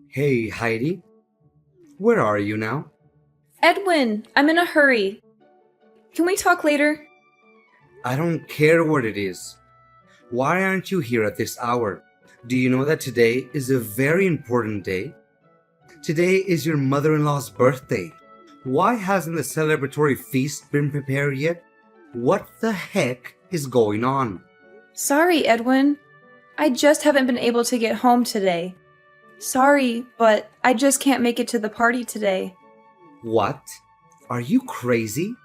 Hey, Heidi, where are you now? Edwin, I'm in a hurry. Can we talk later? I don't care what it is. Why aren't you here at this hour? Do you know that today is a very important day? Today is your mother in law's birthday. Why hasn't the celebratory feast been prepared yet? What the heck is going on? Sorry, Edwin. I just haven't been able to get home today. Sorry, but I just can't make it to the party today. What? Are you crazy?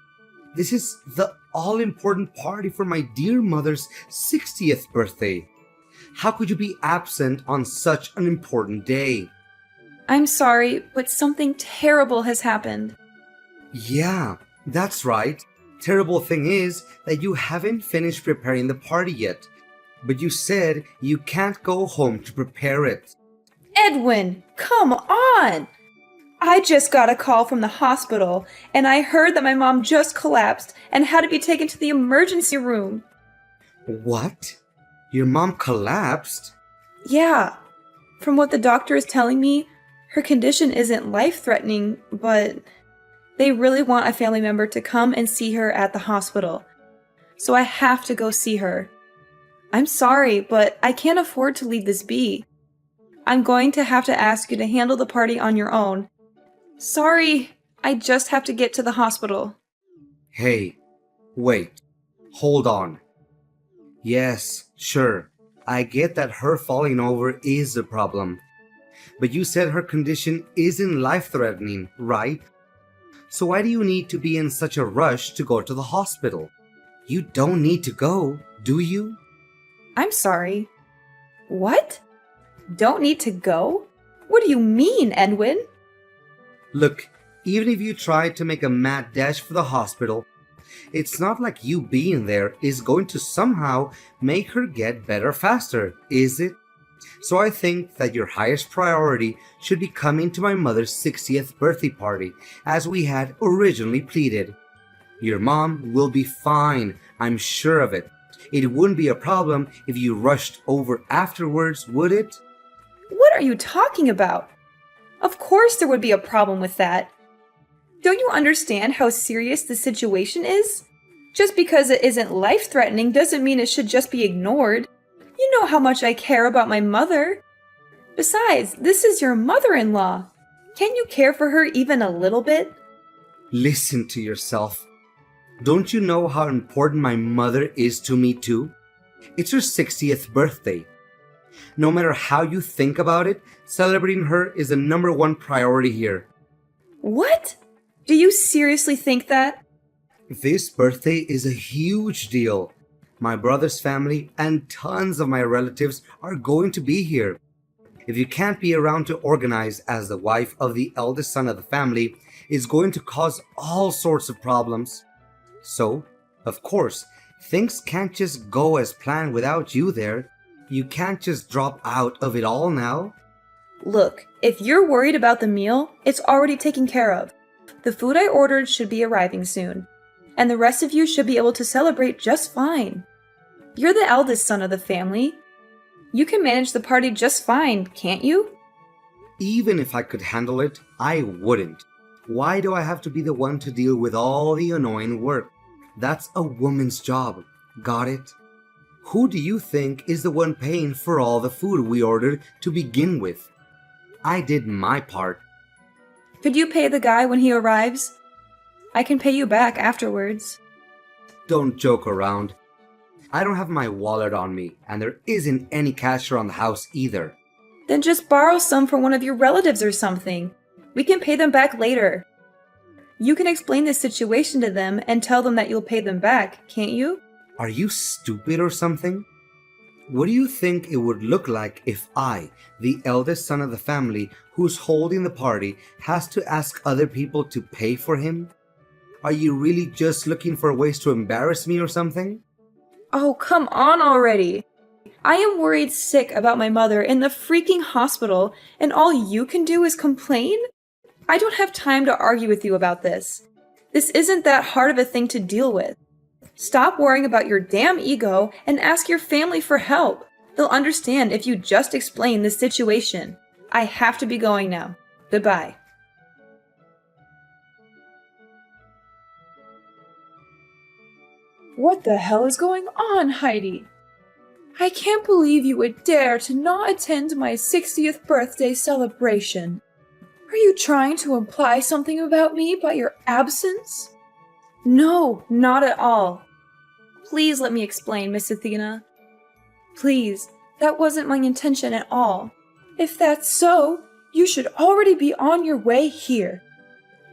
This is the all important party for my dear mother's 60th birthday. How could you be absent on such an important day? I'm sorry, but something terrible has happened. Yeah, that's right. Terrible thing is that you haven't finished preparing the party yet. But you said you can't go home to prepare it. Edwin, come on! I just got a call from the hospital, and I heard that my mom just collapsed and had to be taken to the emergency room. What? Your mom collapsed? Yeah, from what the doctor is telling me, her condition isn't life-threatening, but they really want a family member to come and see her at the hospital. So I have to go see her. I'm sorry, but I can't afford to leave this be. I'm going to have to ask you to handle the party on your own. Sorry, I just have to get to the hospital. Hey, wait. Hold on. Yes, sure. I get that her falling over is a problem. But you said her condition isn't life-threatening, right? So why do you need to be in such a rush to go to the hospital? You don't need to go, do you? I'm sorry. What? Don't need to go? What do you mean, Edwin? Look, even if you try to make a mad dash for the hospital, it's not like you being there is going to somehow make her get better faster, is it? So I think that your highest priority should be coming to my mother's 60th birthday party, as we had originally pleaded. Your mom will be fine, I'm sure of it. It wouldn't be a problem if you rushed over afterwards, would it? What are you talking about? Of course there would be a problem with that. Don't you understand how serious the situation is? Just because it isn't life-threatening doesn't mean it should just be ignored. You know how much I care about my mother. Besides, this is your mother-in-law. Can't you care for her even a little bit? Listen to yourself. Don't you know how important my mother is to me too? It's her 60th birthday. No matter how you think about it, celebrating her is the number one priority here. What? Do you seriously think that? This birthday is a huge deal. My brother's family and tons of my relatives are going to be here. If you can't be around to organize as the wife of the eldest son of the family, it's going to cause all sorts of problems. So, of course, things can't just go as planned without you there. You can't just drop out of it all now. Look, if you're worried about the meal, it's already taken care of. The food I ordered should be arriving soon, and the rest of you should be able to celebrate just fine. You're the eldest son of the family. You can manage the party just fine, can't you? Even if I could handle it, I wouldn't. Why do I have to be the one to deal with all the annoying work? That's a woman's job. Got it? Who do you think is the one paying for all the food we ordered to begin with? I did my part. Could you pay the guy when he arrives? I can pay you back afterwards. Don't joke around. I don't have my wallet on me, and there isn't any cash around the house either. Then just borrow some from one of your relatives or something. We can pay them back later. You can explain this situation to them and tell them that you'll pay them back, can't you? Are you stupid or something? What do you think it would look like if I, the eldest son of the family who's holding the party, has to ask other people to pay for him? Are you really just looking for ways to embarrass me or something? Oh, come on already. I am worried sick about my mother in the freaking hospital, and all you can do is complain? I don't have time to argue with you about this. This isn't that hard of a thing to deal with. Stop worrying about your damn ego and ask your family for help. They'll understand if you just explain the situation. I have to be going now. Goodbye. What the hell is going on, Heidi? I can't believe you would dare to not attend my 60th birthday celebration. Are you trying to imply something about me by your absence? No, not at all. Please let me explain, Miss Athena. Please, that wasn't my intention at all. If that's so, you should already be on your way here.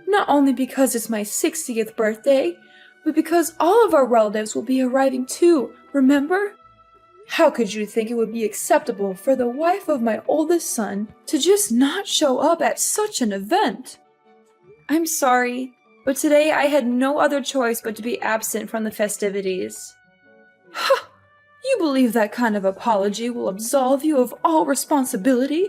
Not only because it's my 60th birthday, but because all of our relatives will be arriving too, remember? How could you think it would be acceptable for the wife of my oldest son to just not show up at such an event? I'm sorry, but today I had no other choice but to be absent from the festivities. Ha! You believe that kind of apology will absolve you of all responsibility?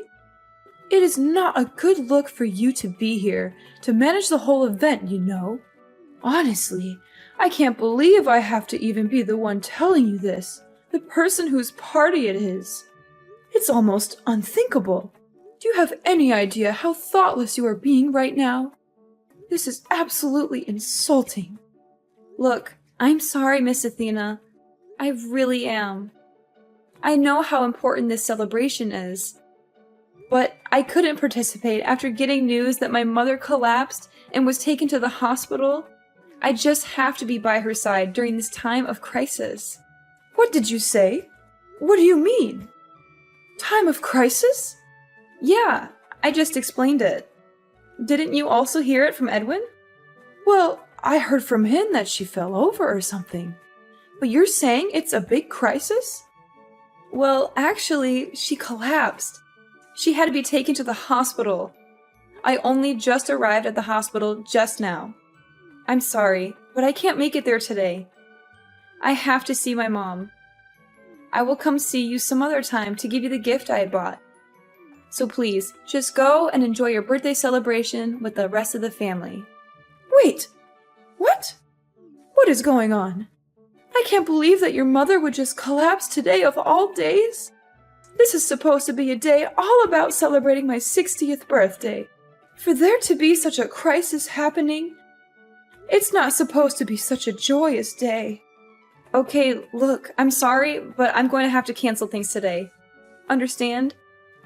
It is not a good look for you to be here, to manage the whole event, you know. Honestly, I can't believe I have to even be the one telling you this. The person whose party it is. It's almost unthinkable. Do you have any idea how thoughtless you are being right now? This is absolutely insulting. Look, I'm sorry, Miss Athena. I really am. I know how important this celebration is. But I couldn't participate after getting news that my mother collapsed and was taken to the hospital. I just have to be by her side during this time of crisis. What did you say? What do you mean? Time of crisis? Yeah, I just explained it. Didn't you also hear it from Edwin? Well, I heard from him that she fell over or something. But you're saying it's a big crisis? Well, actually, she collapsed. She had to be taken to the hospital. I only just arrived at the hospital just now. I'm sorry, but I can't make it there today. I have to see my mom. I will come see you some other time to give you the gift I had bought. So please, just go and enjoy your birthday celebration with the rest of the family. Wait! What? What is going on? I can't believe that your mother would just collapse today of all days. This is supposed to be a day all about celebrating my 60th birthday. For there to be such a crisis happening, it's not supposed to be such a joyous day. Okay, look, I'm sorry, but I'm going to have to cancel things today. Understand?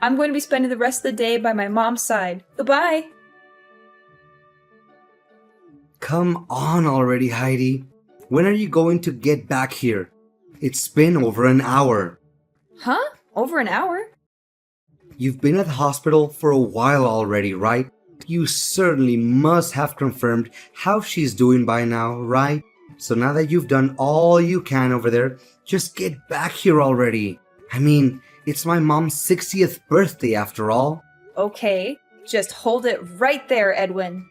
I'm going to be spending the rest of the day by my mom's side. Goodbye! Come on already, Heidi. When are you going to get back here? It's been over an hour. Huh? Over an hour? You've been at the hospital for a while already, right? You certainly must have confirmed how she's doing by now, right? So now that you've done all you can over there, just get back here already. I mean, it's my mom's 60th birthday after all. Okay, just hold it right there, Edwin.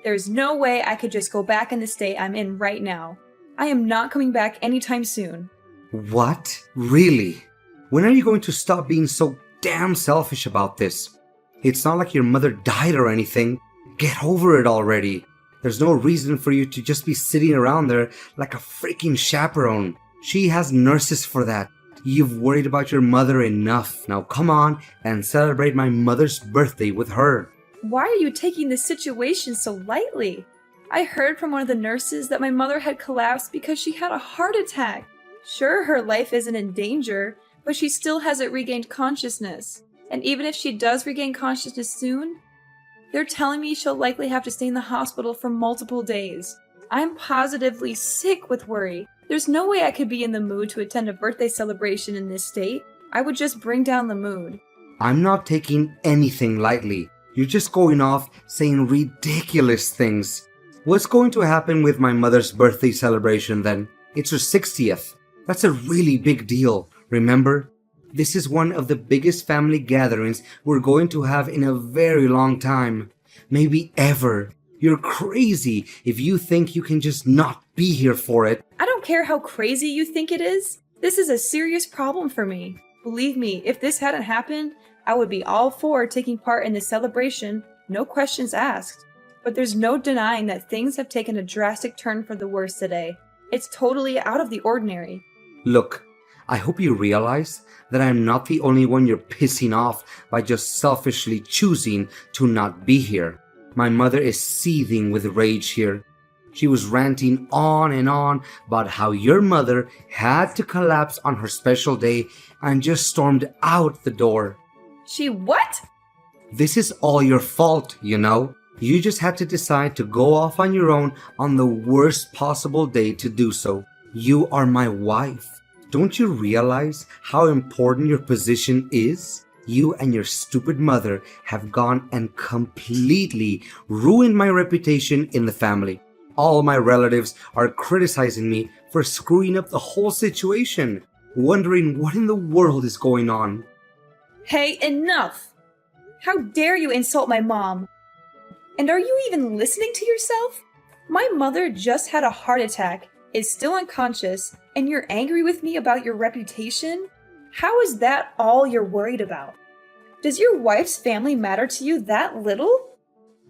There's no way I could just go back in the state I'm in right now. I am not coming back anytime soon. What? Really? When are you going to stop being so damn selfish about this? It's not like your mother died or anything. Get over it already. There's no reason for you to just be sitting around there like a freaking chaperone. She has nurses for that. You've worried about your mother enough. Now come on and celebrate my mother's birthday with her. Why are you taking this situation so lightly? I heard from one of the nurses that my mother had collapsed because she had a heart attack. Sure, her life isn't in danger, but she still hasn't regained consciousness. And even if she does regain consciousness soon, they're telling me she'll likely have to stay in the hospital for multiple days. I'm positively sick with worry. There's no way I could be in the mood to attend a birthday celebration in this state. I would just bring down the mood. I'm not taking anything lightly. You're just going off saying ridiculous things. What's going to happen with my mother's birthday celebration then? It's her 60th. That's a really big deal, remember? This is one of the biggest family gatherings we're going to have in a very long time. Maybe ever. You're crazy if you think you can just not be here for it. I don't care how crazy you think it is. This is a serious problem for me. Believe me, if this hadn't happened, I would be all for taking part in the celebration, no questions asked. But there's no denying that things have taken a drastic turn for the worse today. It's totally out of the ordinary. Look, I hope you realize that I'm not the only one you're pissing off by just selfishly choosing to not be here. My mother is seething with rage here. She was ranting on and on about how your mother had to collapse on her special day and just stormed out the door. She what? This is all your fault, you know. You just had to decide to go off on your own on the worst possible day to do so. You are my wife. Don't you realize how important your position is? You and your stupid mother have gone and completely ruined my reputation in the family. All my relatives are criticizing me for screwing up the whole situation, wondering what in the world is going on. Hey, enough! How dare you insult my mom? And are you even listening to yourself? My mother just had a heart attack, is still unconscious, and you're angry with me about your reputation? How is that all you're worried about? Does your wife's family matter to you that little?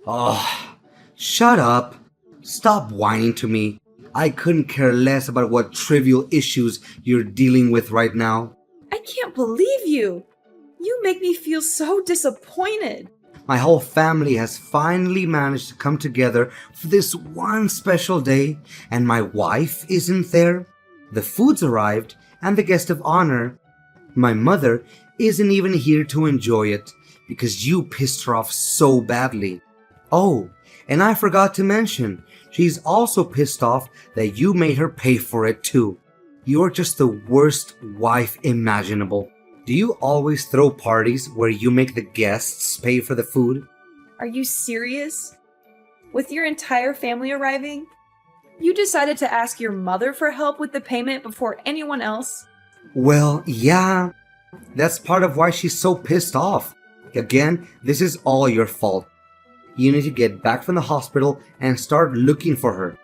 Oh, shut up. Stop whining to me. I couldn't care less about what trivial issues you're dealing with right now. I can't believe you! You make me feel so disappointed. My whole family has finally managed to come together for this one special day, and my wife isn't there. The food's arrived, and the guest of honor. My mother isn't even here to enjoy it because you pissed her off so badly. Oh, and I forgot to mention, she's also pissed off that you made her pay for it too. You're just the worst wife imaginable. Do you always throw parties where you make the guests pay for the food? Are you serious? With your entire family arriving? You decided to ask your mother for help with the payment before anyone else? Well, yeah. That's part of why she's so pissed off. Again, this is all your fault. You need to get back from the hospital and start looking for her.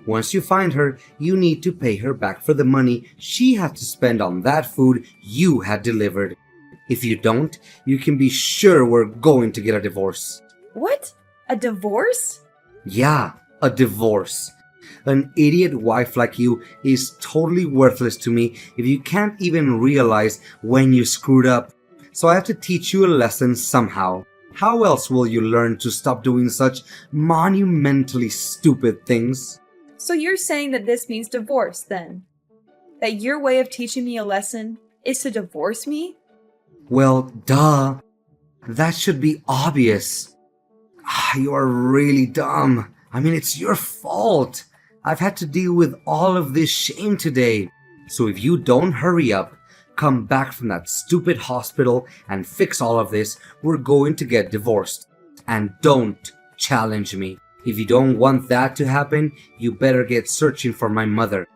Once you find her, you need to pay her back for the money she had to spend on that food you had delivered. If you don't, you can be sure we're going to get a divorce. What? A divorce? Yeah, a divorce. An idiot wife like you is totally worthless to me if you can't even realize when you screwed up. So I have to teach you a lesson somehow. How else will you learn to stop doing such monumentally stupid things? So you're saying that this means divorce, then? That your way of teaching me a lesson is to divorce me? Well, duh. That should be obvious. You are really dumb. I mean, it's your fault. I've had to deal with all of this shame today. So if you don't hurry up, come back from that stupid hospital and fix all of this, we're going to get divorced. And don't challenge me. If you don't want that to happen, you better get searching for my mother.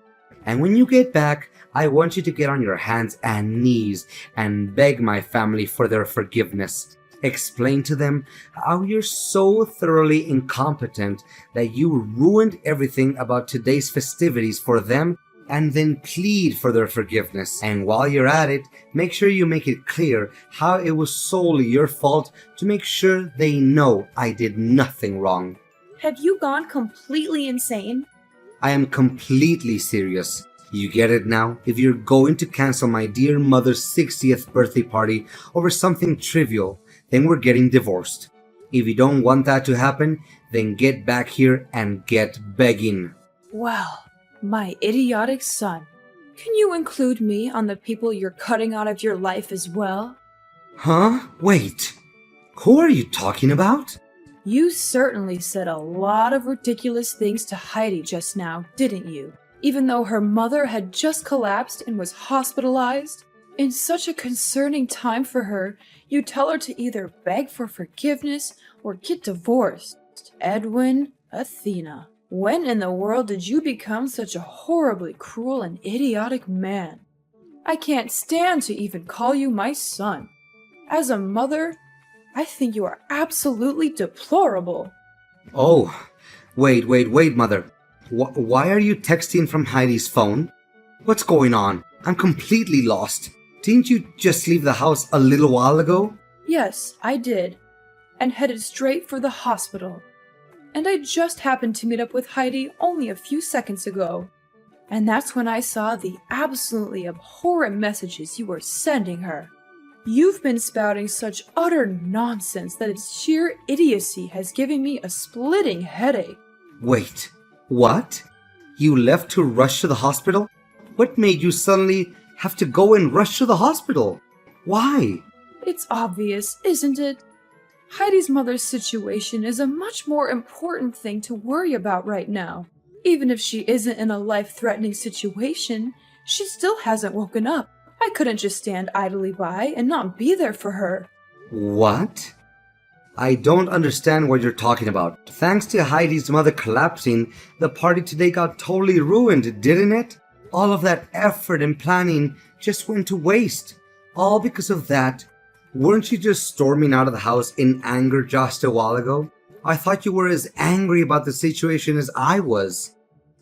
And when you get back, I want you to get on your hands and knees and beg my family for their forgiveness. Explain to them how you're so thoroughly incompetent that you ruined everything about today's festivities for them, and then plead for their forgiveness. And while you're at it, make sure you make it clear how it was solely your fault to make sure they know I did nothing wrong. Have you gone completely insane? I am completely serious. You get it now? If you're going to cancel my dear mother's 60th birthday party over something trivial, then we're getting divorced. If you don't want that to happen, then get back here and get begging. Well, my idiotic son. Can you include me on the people you're cutting out of your life as well? Huh? Wait. Who are you talking about? You certainly said a lot of ridiculous things to Heidi just now, didn't you? Even though her mother had just collapsed and was hospitalized? In such a concerning time for her, you tell her to either beg for forgiveness or get divorced. Edwin, Athena, when in the world did you become such a horribly cruel and idiotic man? I can't stand to even call you my son. As a mother, I think you are absolutely deplorable. Oh, wait, mother. Why are you texting from Heidi's phone? What's going on? I'm completely lost. Didn't you just leave the house a little while ago? Yes, I did, and headed straight for the hospital. And I just happened to meet up with Heidi only a few seconds ago. And that's when I saw the absolutely abhorrent messages you were sending her. You've been spouting such utter nonsense that its sheer idiocy has given me a splitting headache. Wait, what? You left to rush to the hospital? What made you suddenly have to go and rush to the hospital? Why? It's obvious, isn't it? Heidi's mother's situation is a much more important thing to worry about right now. Even if she isn't in a life-threatening situation, she still hasn't woken up. I couldn't just stand idly by and not be there for her. What? I don't understand what you're talking about. Thanks to Heidi's mother collapsing, the party today got totally ruined, didn't it? All of that effort and planning just went to waste. All because of that. Weren't you just storming out of the house in anger just a while ago? I thought you were as angry about the situation as I was.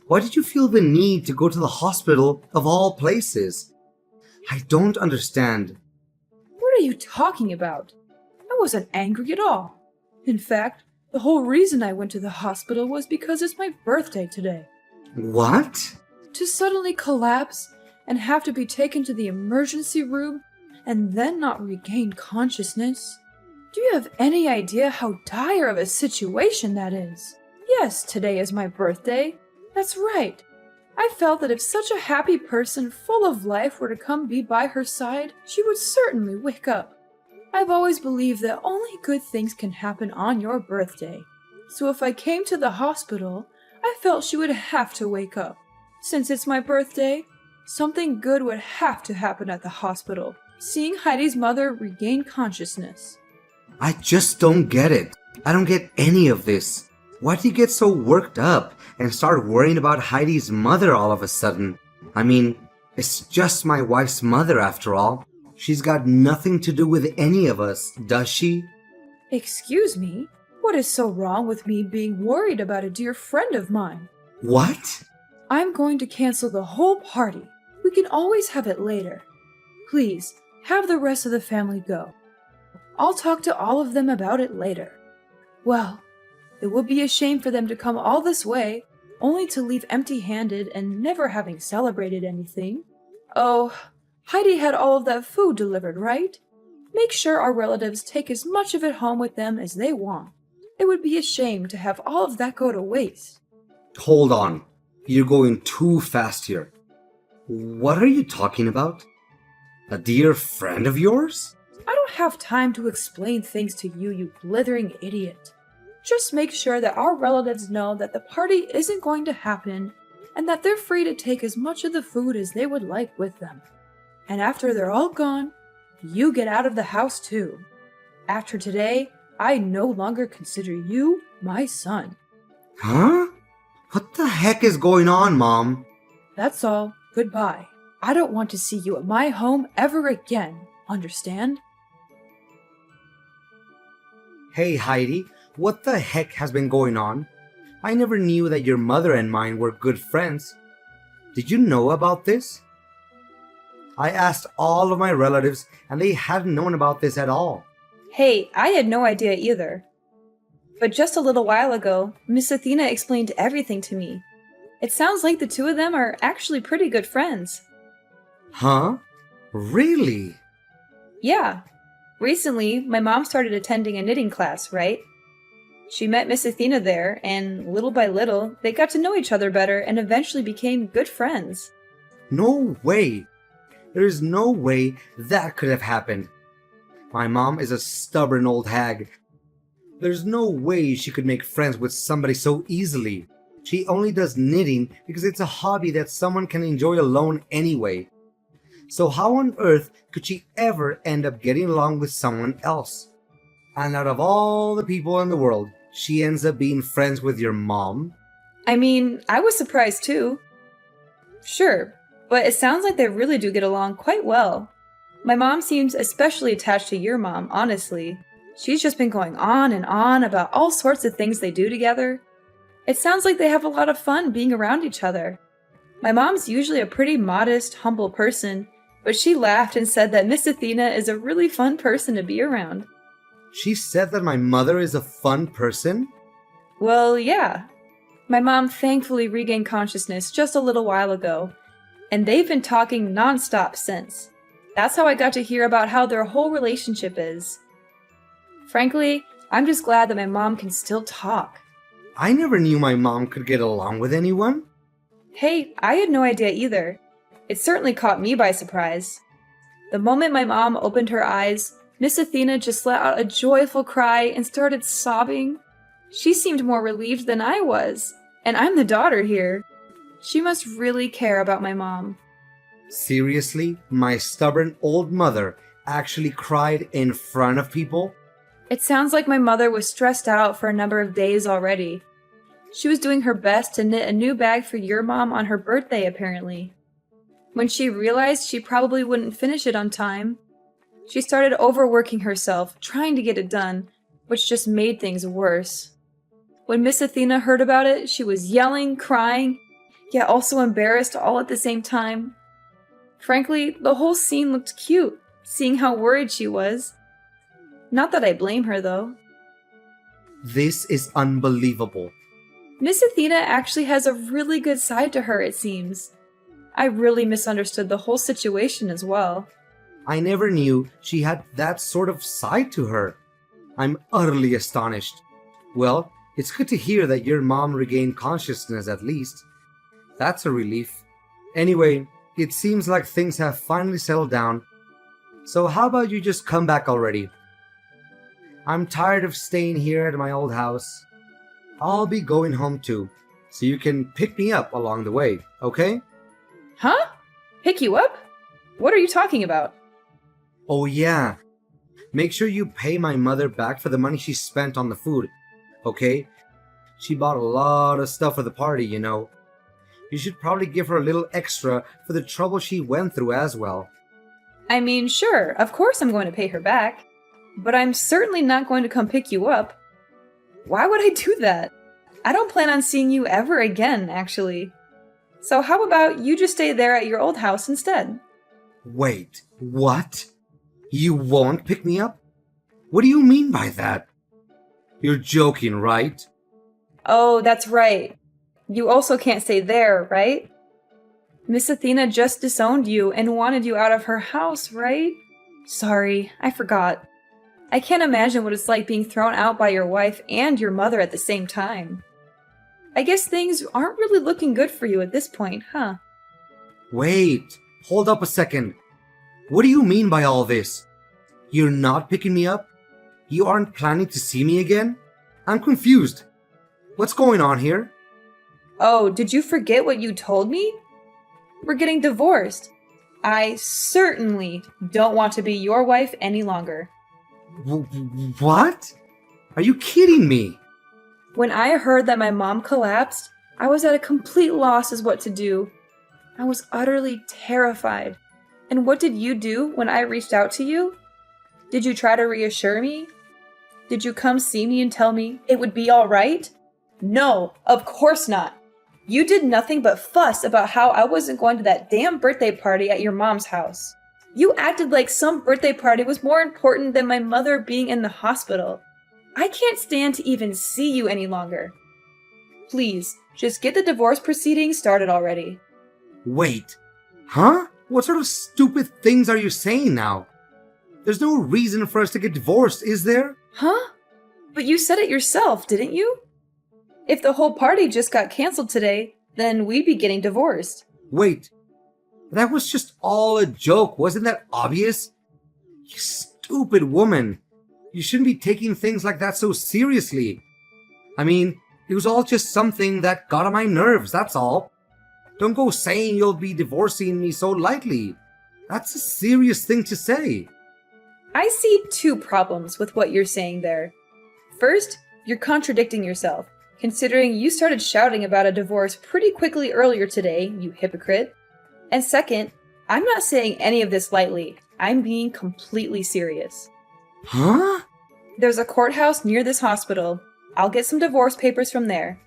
Why did you feel the need to go to the hospital of all places? I don't understand. What are you talking about? I wasn't angry at all. In fact, the whole reason I went to the hospital was because it's my birthday today. What? To suddenly collapse and have to be taken to the emergency room and then not regain consciousness? Do you have any idea how dire of a situation that is? Yes, today is my birthday. That's right. I felt that if such a happy person full of life were to come be by her side, she would certainly wake up. I've always believed that only good things can happen on your birthday. So if I came to the hospital, I felt she would have to wake up. Since it's my birthday, something good would have to happen at the hospital, seeing Heidi's mother regain consciousness. I just don't get it. I don't get any of this. Why do you get so worked up and start worrying about Heidi's mother all of a sudden? I mean, it's just my wife's mother after all. She's got nothing to do with any of us, does she? Excuse me? What is so wrong with me being worried about a dear friend of mine? What? I'm going to cancel the whole party. We can always have it later. Please, have the rest of the family go. I'll talk to all of them about it later. Well, it would be a shame for them to come all this way, only to leave empty-handed and never having celebrated anything. Oh, Heidi had all of that food delivered, right? Make sure our relatives take as much of it home with them as they want. It would be a shame to have all of that go to waste. Hold on. You're going too fast here. What are you talking about? A dear friend of yours? I don't have time to explain things to you, you blithering idiot. Just make sure that our relatives know that the party isn't going to happen and that they're free to take as much of the food as they would like with them. And after they're all gone, you get out of the house too. After today, I no longer consider you my son. Huh? What the heck is going on, Mom? That's all. Goodbye. I don't want to see you at my home ever again. Understand? Hey, Heidi, what the heck has been going on? I never knew that your mother and mine were good friends. Did you know about this? I asked all of my relatives, and they hadn't known about this at all. Hey, I had no idea either. But just a little while ago, Miss Athena explained everything to me. It sounds like the two of them are actually pretty good friends. Huh? Really? Yeah. Recently, my mom started attending a knitting class, right? She met Miss Athena there, and little by little, they got to know each other better and eventually became good friends. No way! There is no way that could have happened. My mom is a stubborn old hag. There's no way she could make friends with somebody so easily. She only does knitting because it's a hobby that someone can enjoy alone anyway. So how on earth could she ever end up getting along with someone else? And out of all the people in the world, she ends up being friends with your mom? I mean, I was surprised too. Sure, but it sounds like they really do get along quite well. My mom seems especially attached to your mom, honestly. She's just been going on and on about all sorts of things they do together. It sounds like they have a lot of fun being around each other. My mom's usually a pretty modest, humble person, but she laughed and said that Miss Athena is a really fun person to be around. She said that my mother is a fun person? Well, yeah. My mom thankfully regained consciousness just a little while ago, and they've been talking nonstop since. That's how I got to hear about how their whole relationship is. Frankly, I'm just glad that my mom can still talk. I never knew my mom could get along with anyone. Hey, I had no idea either. It certainly caught me by surprise. The moment my mom opened her eyes, Miss Athena just let out a joyful cry and started sobbing. She seemed more relieved than I was, and I'm the daughter here. She must really care about my mom. Seriously, my stubborn old mother actually cried in front of people? It sounds like my mother was stressed out for a number of days already. She was doing her best to knit a new bag for your mom on her birthday, apparently. When she realized she probably wouldn't finish it on time, she started overworking herself, trying to get it done, which just made things worse. When Miss Athena heard about it, she was yelling, crying, yet also embarrassed all at the same time. Frankly, the whole scene looked cute, seeing how worried she was. Not that I blame her, though. This is unbelievable. Miss Athena actually has a really good side to her, it seems. I really misunderstood the whole situation as well. I never knew she had that sort of side to her. I'm utterly astonished. Well, it's good to hear that your mom regained consciousness at least. That's a relief. Anyway, it seems like things have finally settled down. So how about you just come back already? I'm tired of staying here at my old house. I'll be going home too, so you can pick me up along the way, okay? Huh? Pick you up? What are you talking about? Oh yeah. Make sure you pay my mother back for the money she spent on the food, okay? She bought a lot of stuff for the party, you know. You should probably give her a little extra for the trouble she went through as well. I mean, sure, of course I'm going to pay her back. But I'm certainly not going to come pick you up. Why would I do that? I don't plan on seeing you ever again, actually. So how about you just stay there at your old house instead? Wait, what? You won't pick me up? What do you mean by that? You're joking, right? Oh, that's right. You also can't stay there, right? Miss Athena just disowned you and wanted you out of her house, right? Sorry, I forgot. I can't imagine what it's like being thrown out by your wife and your mother at the same time. I guess things aren't really looking good for you at this point, huh? Wait, hold up a second. What do you mean by all this? You're not picking me up? You aren't planning to see me again? I'm confused. What's going on here? Oh, did you forget what you told me? We're getting divorced. I certainly don't want to be your wife any longer. What? Are you kidding me? When I heard that my mom collapsed, I was at a complete loss as what to do. I was utterly terrified. And what did you do when I reached out to you? Did you try to reassure me? Did you come see me and tell me it would be all right? No, of course not. You did nothing but fuss about how I wasn't going to that damn birthday party at your mom's house. You acted like some birthday party was more important than my mother being in the hospital. I can't stand to even see you any longer. Please, just get the divorce proceedings started already. Wait. Huh? What sort of stupid things are you saying now? There's no reason for us to get divorced, is there? Huh? But you said it yourself, didn't you? If the whole party just got canceled today, then we'd be getting divorced. Wait. That was just all a joke, wasn't that obvious? You stupid woman. You shouldn't be taking things like that so seriously. I mean, it was all just something that got on my nerves, that's all. Don't go saying you'll be divorcing me so lightly. That's a serious thing to say. I see two problems with what you're saying there. First, you're contradicting yourself, considering you started shouting about a divorce pretty quickly earlier today, you hypocrite. And second, I'm not saying any of this lightly. I'm being completely serious. Huh? There's a courthouse near this hospital. I'll get some divorce papers from there.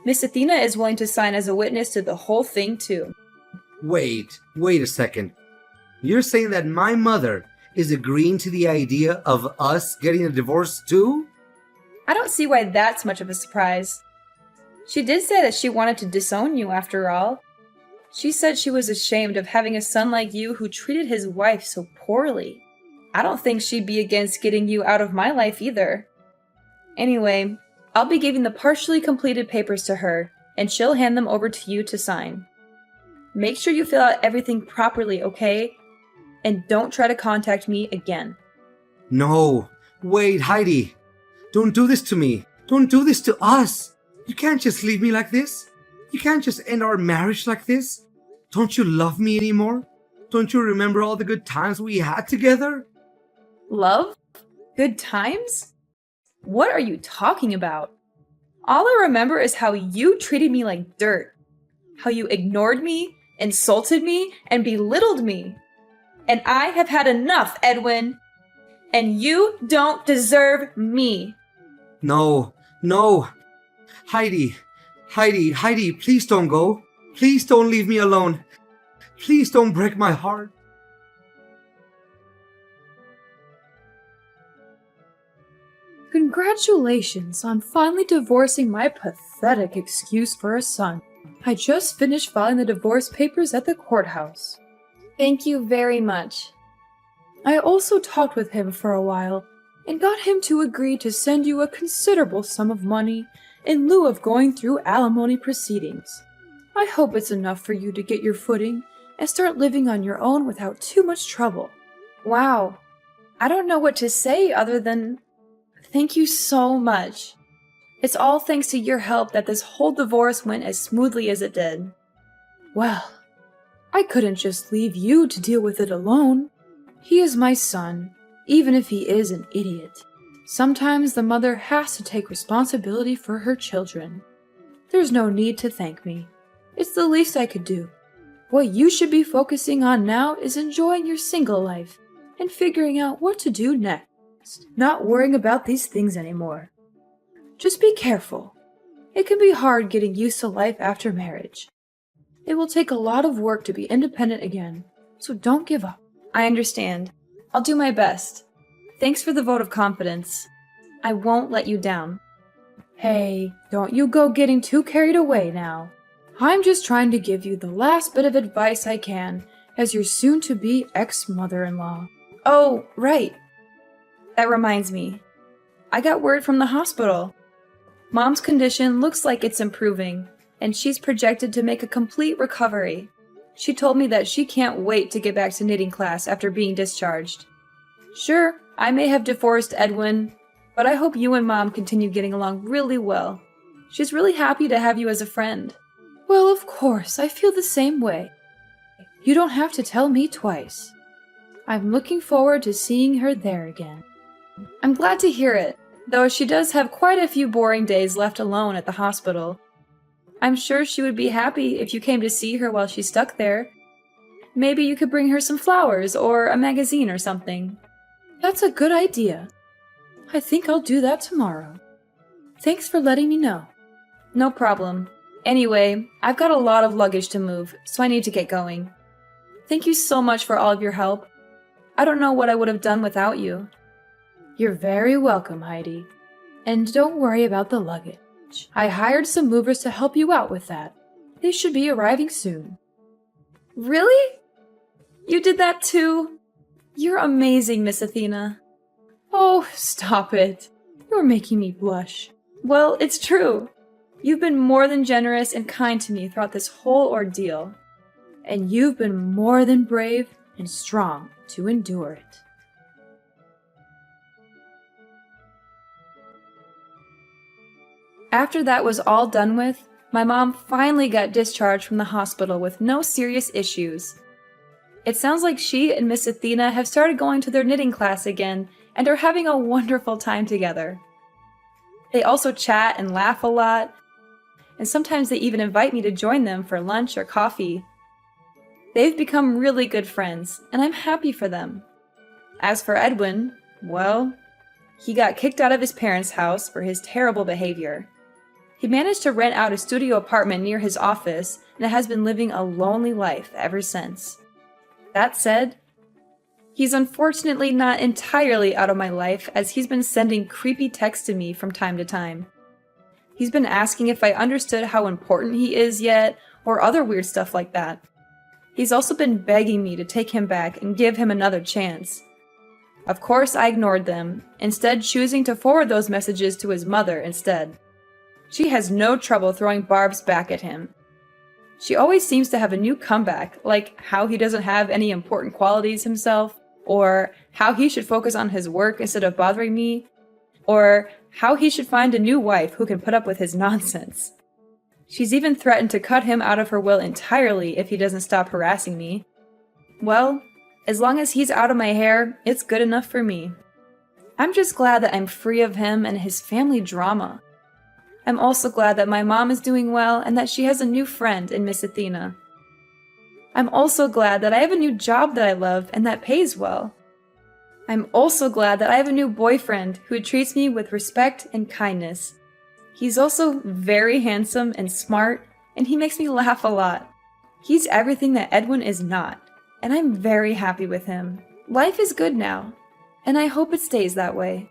Miss Athena is willing to sign as a witness to the whole thing, too. Wait a second. You're saying that my mother is agreeing to the idea of us getting a divorce too? I don't see why that's much of a surprise. She did say that she wanted to disown you after all. She said she was ashamed of having a son like you who treated his wife so poorly. I don't think she'd be against getting you out of my life either. Anyway, I'll be giving the partially completed papers to her, and she'll hand them over to you to sign. Make sure you fill out everything properly, okay? And don't try to contact me again. No, wait, Heidi. Don't do this to me. Don't do this to us. You can't just leave me like this. You can't just end our marriage like this. Don't you love me anymore? Don't you remember all the good times we had together? Love? Good times? What are you talking about? All I remember is how you treated me like dirt. How you ignored me, insulted me, and belittled me. And I have had enough, Edwin. And you don't deserve me. No. Heidi, please don't go. Please don't leave me alone. Please don't break my heart. Congratulations on finally divorcing my pathetic excuse for a son. I just finished filing the divorce papers at the courthouse. Thank you very much. I also talked with him for a while and got him to agree to send you a considerable sum of money in lieu of going through alimony proceedings. I hope it's enough for you to get your footing and start living on your own without too much trouble. Wow. I don't know what to say other than thank you so much. It's all thanks to your help that this whole divorce went as smoothly as it did. Well, I couldn't just leave you to deal with it alone. He is my son, even if he is an idiot. Sometimes the mother has to take responsibility for her children. There's no need to thank me. It's the least I could do. What you should be focusing on now is enjoying your single life and figuring out what to do next, not worrying about these things anymore. Just be careful. It can be hard getting used to life after marriage. It will take a lot of work to be independent again, so don't give up. I understand. I'll do my best. Thanks for the vote of confidence. I won't let you down. Hey, don't you go getting too carried away now. I'm just trying to give you the last bit of advice I can as your soon-to-be ex-mother-in-law. Oh, right. That reminds me. I got word from the hospital. Mom's condition looks like it's improving, and she's projected to make a complete recovery. She told me that she can't wait to get back to knitting class after being discharged. Sure, I may have divorced Edwin, but I hope you and Mom continue getting along really well. She's really happy to have you as a friend. Well, of course, I feel the same way. You don't have to tell me twice. I'm looking forward to seeing her there again. I'm glad to hear it, though she does have quite a few boring days left alone at the hospital. I'm sure she would be happy if you came to see her while she's stuck there. Maybe you could bring her some flowers or a magazine or something. That's a good idea. I think I'll do that tomorrow. Thanks for letting me know. No problem. Anyway, I've got a lot of luggage to move, so I need to get going. Thank you so much for all of your help. I don't know what I would have done without you. You're very welcome, Heidi. And don't worry about the luggage. I hired some movers to help you out with that. They should be arriving soon. Really? You did that too? You're amazing, Miss Athena. Oh, stop it. You're making me blush. Well, it's true. You've been more than generous and kind to me throughout this whole ordeal. And you've been more than brave and strong to endure it. After that was all done with, my mom finally got discharged from the hospital with no serious issues. It sounds like she and Miss Athena have started going to their knitting class again and are having a wonderful time together. They also chat and laugh a lot, and sometimes they even invite me to join them for lunch or coffee. They've become really good friends, and I'm happy for them. As for Edwin, well, he got kicked out of his parents' house for his terrible behavior. He managed to rent out a studio apartment near his office and has been living a lonely life ever since. That said, he's unfortunately not entirely out of my life as he's been sending creepy texts to me from time to time. He's been asking if I understood how important he is yet, or other weird stuff like that. He's also been begging me to take him back and give him another chance. Of course, I ignored them, instead choosing to forward those messages to his mother instead. She has no trouble throwing barbs back at him. She always seems to have a new comeback, like how he doesn't have any important qualities himself, or how he should focus on his work instead of bothering me, or how he should find a new wife who can put up with his nonsense. She's even threatened to cut him out of her will entirely if he doesn't stop harassing me. Well, as long as he's out of my hair, it's good enough for me. I'm just glad that I'm free of him and his family drama. I'm also glad that my mom is doing well and that she has a new friend in Miss Athena. I'm also glad that I have a new job that I love and that pays well. I'm also glad that I have a new boyfriend who treats me with respect and kindness. He's also very handsome and smart, and he makes me laugh a lot. He's everything that Edwin is not, and I'm very happy with him. Life is good now, and I hope it stays that way.